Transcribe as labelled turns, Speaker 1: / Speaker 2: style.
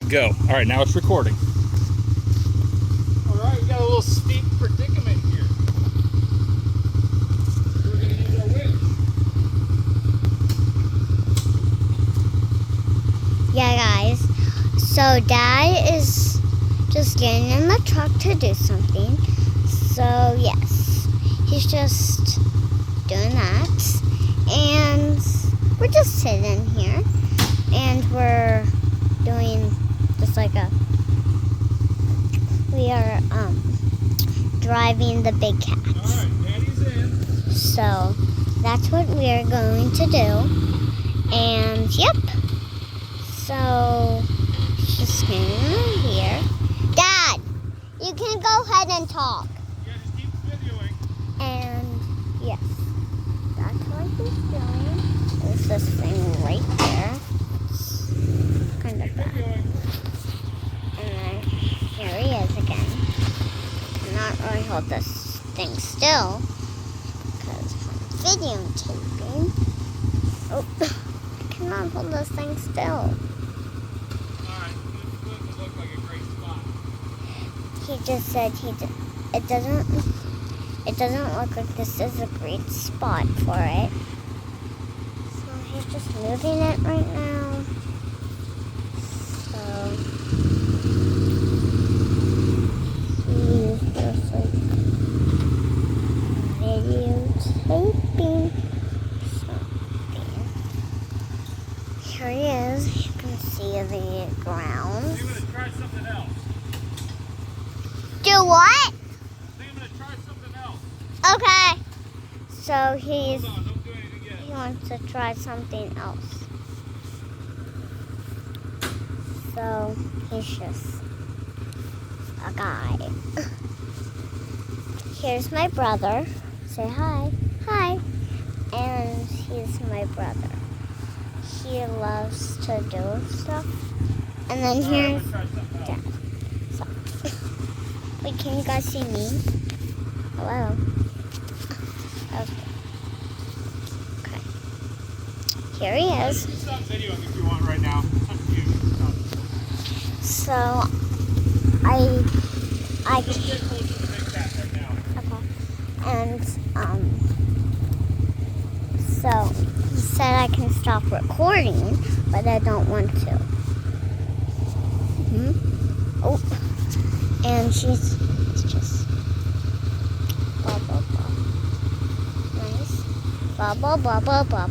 Speaker 1: Go. All right, now it's recording.
Speaker 2: All right, we got a little steep predicament here. We're going to use our winch.
Speaker 3: Yeah, guys. So Dad is just getting in the truck to do something. So yes, he's just doing that. And we're just sitting here. And we're doing just like we are driving the big cat.
Speaker 2: All right, Daddy's in.
Speaker 3: So that's what we are going to do. And yep. So just getting in here. Dad, you can go ahead and talk.
Speaker 2: Yeah, just keep videoing.
Speaker 3: And yes, that's what he's doing. There's this thing right there. It's kind of bad.
Speaker 2: Videoing.
Speaker 3: And then here he is again. Cannot really hold this thing still because I'm videotaping. Oh, I cannot hold this thing still.
Speaker 2: All right, this would look like a great spot.
Speaker 3: He just said it doesn't look like this is a great spot for it. So he's just moving it right now. So he's just like videotaping something. Here he is. You can see the ground.
Speaker 2: I'm going to try something else.
Speaker 3: Do what?
Speaker 2: I think I'm going to try something else.
Speaker 3: Okay. So he's
Speaker 2: Hold on, don't do anything yet.
Speaker 3: he wants to try something else. So he's just a guy. Here's my brother. Say hi. Hi. And he's my brother. He loves to do stuff. And then
Speaker 2: All right, I'm
Speaker 3: here's
Speaker 2: going to try something else.
Speaker 3: Dad. So, wait, can you guys see me? Hello. Okay. Here he is.
Speaker 2: You can stop videoing if you want right now. It's up to you.
Speaker 3: So, I
Speaker 2: Just get close to the big cat right now.
Speaker 3: okay. And so he said I can stop recording, but I don't want to. Oh, and she's just blah blah blah. Nice. Blah blah blah blah blah.